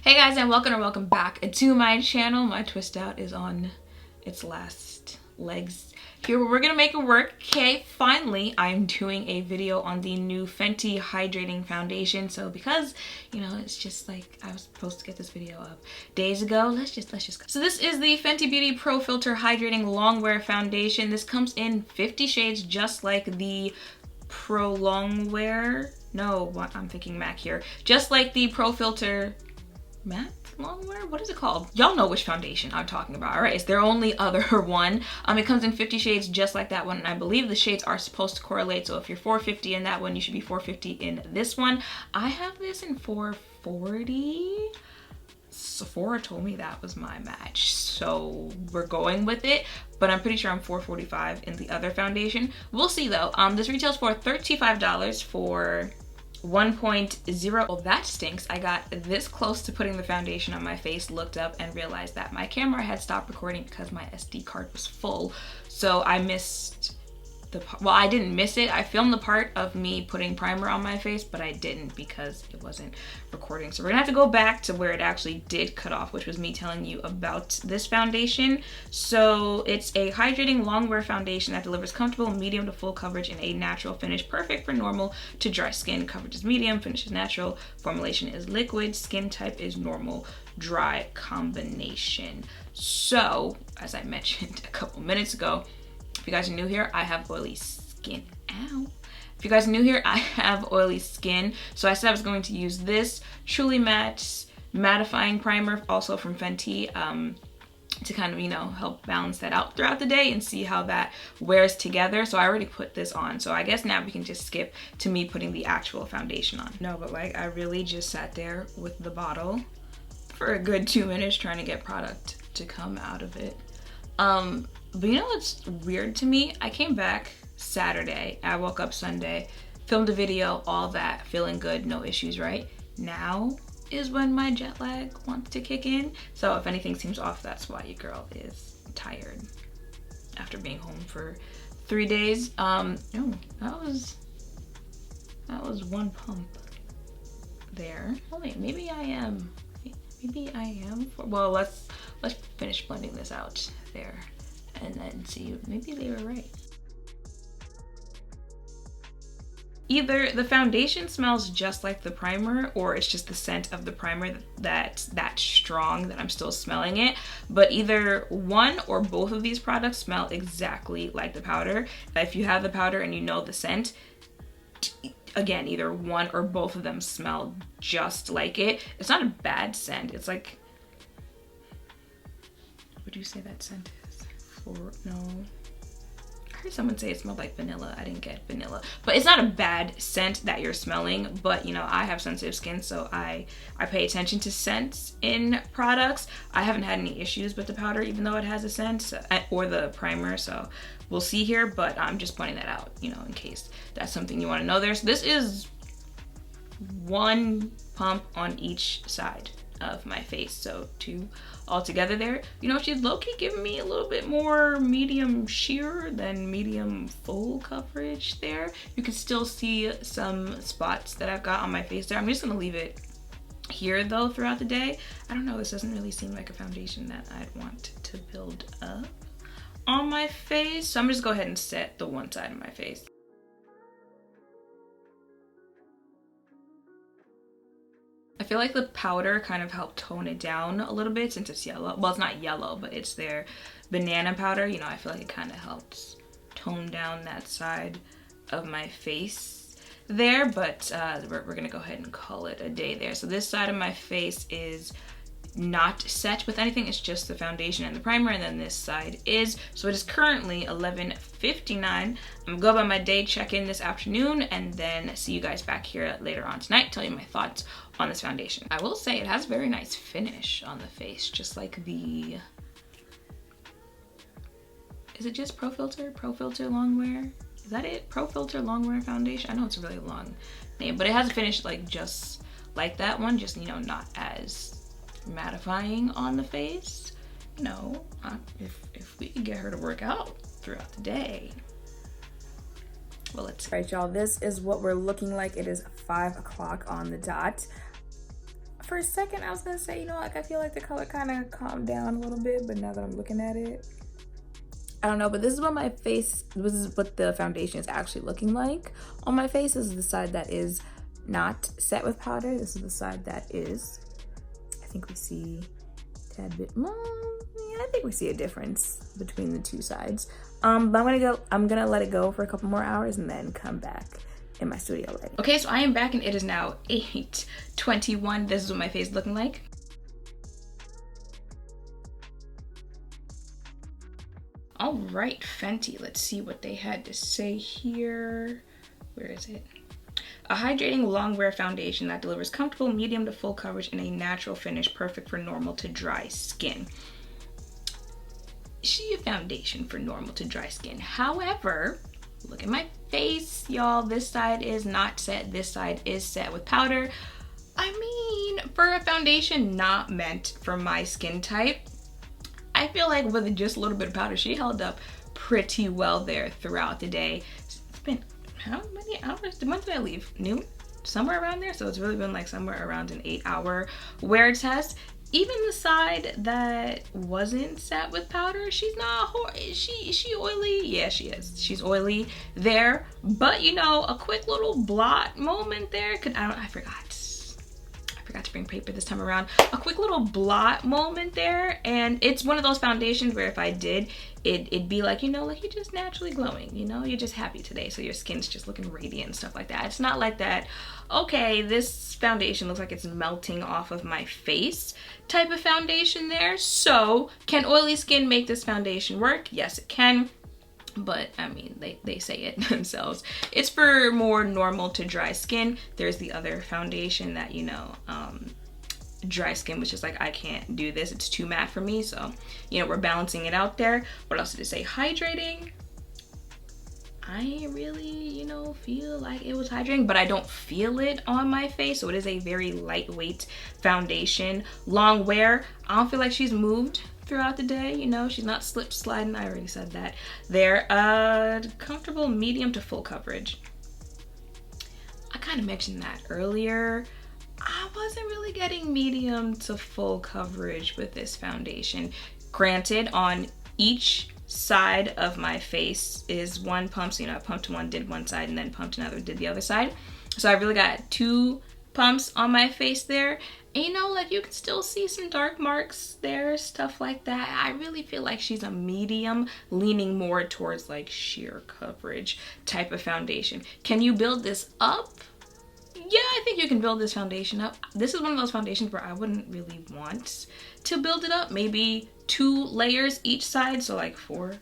Hey guys, and welcome back to my channel. My twist out is on its last legs here, but we're gonna make it work. Okay, finally I'm doing a video on the new Fenty Hydrating foundation. So because you know it's just like I was supposed to get this video up days ago, let's just go. So this is the Fenty Beauty Pro Filt'r Hydrating Longwear foundation. This comes in 50 shades, just like the Pro Longwear. No, what I'm thinking MAC here. Just like the Pro Filt'r matte longwear, what is it called? Y'all know which foundation I'm talking about. All right, it's their only other one. It comes in 50 shades just like that one, and I believe the shades are supposed to correlate. So if you're 450 in that one, you should be 450 in this one. I have this in 440. Sephora told me that was my match, so we're going with it, but I'm pretty sure I'm 445 in the other foundation. We'll see though. This retails for $35 for 1.0. Well, that stinks. I got this close to putting the foundation on my face, looked up and realized that my camera had stopped recording because my SD card was full. So I missed the, well, I didn't miss it. I filmed the part of me putting primer on my face, but I didn't because it wasn't recording. So we're gonna have to go back to where it actually did cut off, which was me telling you about this foundation. So it's a hydrating longwear foundation that delivers comfortable medium to full coverage in a natural finish, perfect for normal to dry skin. Coverage is medium, finish is natural, formulation is liquid, skin type is normal, dry combination. So as I mentioned a couple minutes ago, if you guys are new here, I have oily skin. Ow. If you guys are new here, I have oily skin. So I said I was going to use this Truly Matte mattifying primer, also from Fenty, to kind of, you know, help balance that out throughout the day and see how that wears together. So I already put this on. So I guess now we can just skip to me putting the actual foundation on. No, but like I really just sat there with the bottle for a good 2 minutes trying to get product to come out of it. But you know what's weird to me? I came back Saturday, I woke up Sunday, filmed a video, all that, feeling good, no issues, right? Now is when my jet lag wants to kick in. So if anything seems off, that's why your girl is tired after being home for 3 days. No, that was one pump there. Oh wait, maybe I am. Well, let's finish blending this out there and then see, maybe they were right. Either the foundation smells just like the primer, or it's just the scent of the primer that's that strong that I'm still smelling it. But either one or both of these products smell exactly like the powder. If you have the powder and you know the scent, again, either one or both of them smell just like it. It's not a bad scent. It's like, what do you say that scent is? No, I heard someone say it smelled like vanilla. I didn't get vanilla, but it's not a bad scent that you're smelling. But you know, I have sensitive skin, so I pay attention to scents in products. I haven't had any issues with the powder, even though it has a scent, or the primer, so we'll see here. But I'm just pointing that out, you know, in case that's something you want to know there. So this is one pump on each side of my face, so 2 all together there. You know, she's low-key giving me a little bit more medium sheer than medium full coverage there. You can still see some spots that I've got on my face there. I'm just gonna leave it here though throughout the day. I don't know, this doesn't really seem like a foundation that I'd want to build up on my face, so I'm just gonna go ahead and set the one side of my face. I feel like the powder kind of helped tone it down a little bit since it's yellow. Well, it's not yellow, but it's their banana powder. You know, I feel like it kind of helps tone down that side of my face there, but we're gonna go ahead and call it a day there. So this side of my face is not set with anything. It's just the foundation and the primer, and then this side is. So it is currently 11:59. I'm gonna go by my day, check in this afternoon, and then see you guys back here later on tonight, tell you my thoughts on this foundation. I will say it has a very nice finish on the face, just like the, is it just Pro Filt'r Longwear? Is that it? Pro Filt'r Longwear foundation? I know it's a really long name, but it has a finish like just like that one, just, you know, not as mattifying on the face. You know, if we could get her to work out throughout the day. Well, let's see. All right, y'all, this is what we're looking like. It is 5 o'clock on the dot. For a second, I was gonna say, you know, like I feel like the color kind of calmed down a little bit, but now that I'm looking at it, I don't know. But this is what my face, this is what the foundation is actually looking like on my face. This is the side that is not set with powder. This is the side that is. I think we see a tad bit more. Yeah, I think we see a difference between the two sides. But I'm gonna let it go for a couple more hours and then come back in my studio lighting. Okay, so I am back and it is now 8:21. This is what my face is looking like. All right, Fenty, let's see what they had to say here. Where is it? A hydrating longwear foundation that delivers comfortable medium to full coverage in a natural finish, perfect for normal to dry skin. Is she a foundation for normal to dry skin? However, look at my face, y'all. This side is not set. This side is set with powder. I mean, for a foundation not meant for my skin type, I feel like with just a little bit of powder, she held up pretty well there throughout the day. It's been how many hours? When did I leave? Noon? Somewhere around there. So it's really been like somewhere around an 8-hour wear test. Even the side that wasn't set with powder, she's not she oily. Yeah, she is. She's oily there. But you know, a quick little blot moment there. I forgot to bring paper this time around. A quick little blot moment there, and it's one of those foundations where if I did, it'd be like, you know, like you're just naturally glowing, you know, you're just happy today, so your skin's just looking radiant and stuff like that. It's not like that, okay, this foundation looks like it's melting off of my face type of foundation there. So can oily skin make this foundation work? Yes, it can. But I mean, they say it themselves. It's for more normal to dry skin. There's the other foundation that, you know, dry skin, which is like, I can't do this. It's too matte for me. So, you know, we're balancing it out there. What else did it say? Hydrating. I really, you know, feel like it was hydrating, but I don't feel it on my face. So it is a very lightweight foundation. Longwear. I don't feel like she's moved throughout the day, you know, she's not slip sliding. I already said that there. Comfortable medium to full coverage. I kind of mentioned that earlier. I wasn't really getting medium to full coverage with this foundation. Granted, on each side of my face is one pump, so you know, I pumped one, did one side, and then pumped another, did the other side. So I really got 2 pumps on my face there. And you know, like you can still see some dark marks there, stuff like that. I really feel like she's a medium, leaning more towards like sheer coverage type of foundation. Can you build this up? Yeah, I think you can build this foundation up. This is one of those foundations where I wouldn't really want to build it up. Maybe 2 layers each side, so like 4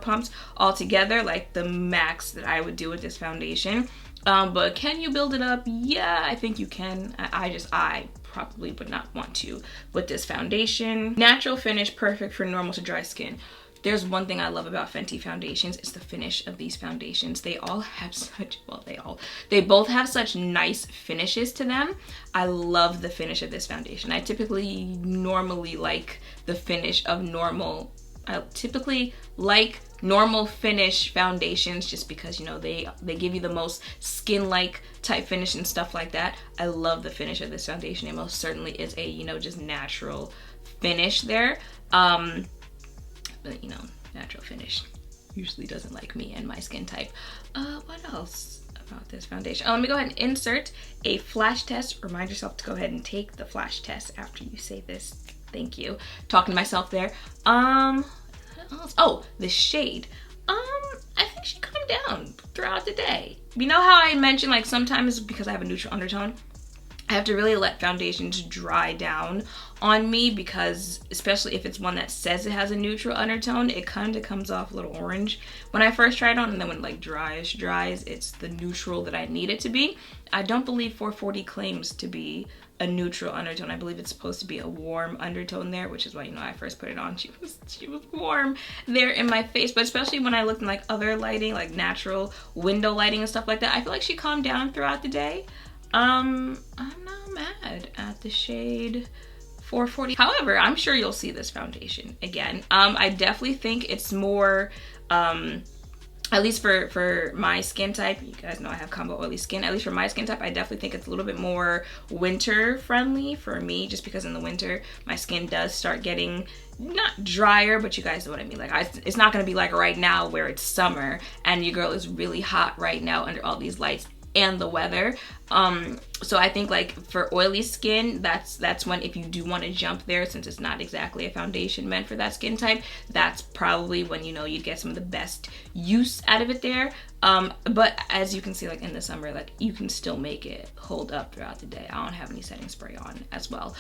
pumps all together, like the max that I would do with this foundation. But can you build it up? Yeah, I think you can. I probably would not want to with this foundation. Natural finish, perfect for normal to dry skin. There's one thing I love about Fenty foundations, is the finish of these foundations. They all have such, well, they both have such nice finishes to them. I love the finish of this foundation. I typically normally like the finish of normal. I typically like normal finish foundations just because, you know, they give you the most skin-like type finish and stuff like that. I love the finish of this foundation. It most certainly is a, you know, just natural finish there. But you know, natural finish usually doesn't like me and my skin type. What else about this foundation? Let me go ahead and insert a flash test. Remind yourself to go ahead and take the flash test after you say this. Thank you. Talking to myself there. What else? Oh, the shade. I think she calmed down throughout the day. You know how I mentioned, like, sometimes because I have a neutral undertone, I have to really let foundations dry down on me, because especially if it's one that says it has a neutral undertone, it kind of comes off a little orange when I first try it on, and then when it like dries, it's the neutral that I need it to be. I don't believe 440 claims to be a neutral undertone. I believe it's supposed to be a warm undertone there, which is why, you know, I first put it on, she was warm there in my face. But especially when I looked in like other lighting, like natural window lighting and stuff like that, I feel like she calmed down throughout the day. I'm not mad at the shade 440. However, I'm sure you'll see this foundation again. I definitely think it's more at least for my skin type, you guys know I have combo oily skin, at least for my skin type, I definitely think it's a little bit more winter friendly for me, just because in the winter my skin does start getting not drier, but you guys know what I mean. Like it's not gonna be like right now where it's summer and your girl is really hot right now under all these lights and the weather. So I think like for oily skin, that's when, if you do want to jump there, since it's not exactly a foundation meant for that skin type, that's probably when, you know, you'd get some of the best use out of it there. But as you can see, like in the summer, like you can still make it hold up throughout the day. I don't have any setting spray on as well.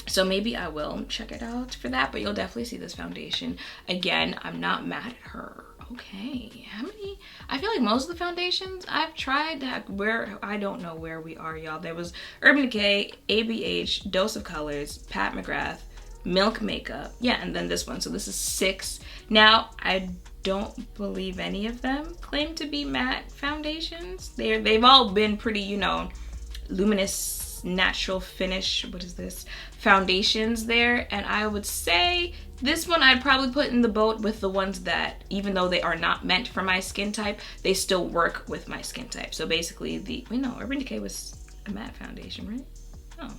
So maybe I will check it out for that, but you'll definitely see this foundation. Again, I'm not mad at her. Okay, how many? I feel like most of the foundations I've tried that I don't know where we are, y'all. There was Urban Decay, ABH, Dose of Colors, Pat McGrath, Milk Makeup. Yeah, and then this one. So this is 6. Now, I don't believe any of them claim to be matte foundations. They've all been pretty, you know, luminous, natural finish. What is this? Foundations there. And I would say this one I'd probably put in the boat with the ones that, even though they are not meant for my skin type, they still work with my skin type. So basically Urban Decay was a matte foundation, right? Oh,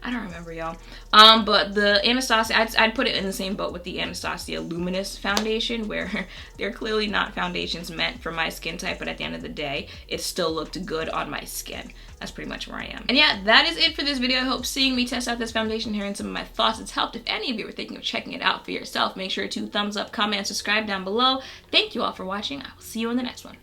I don't remember, y'all. But the Anastasia, I'd put it in the same boat with the Anastasia Luminous foundation, where they're clearly not foundations meant for my skin type, but at the end of the day, it still looked good on my skin. That's pretty much where I am. And yeah, that is it for this video. I hope seeing me test out this foundation, hearing some of my thoughts, it's helped. If any of you are thinking of checking it out for yourself, make sure to thumbs up, comment, and subscribe down below. Thank you all for watching. I will see you in the next one.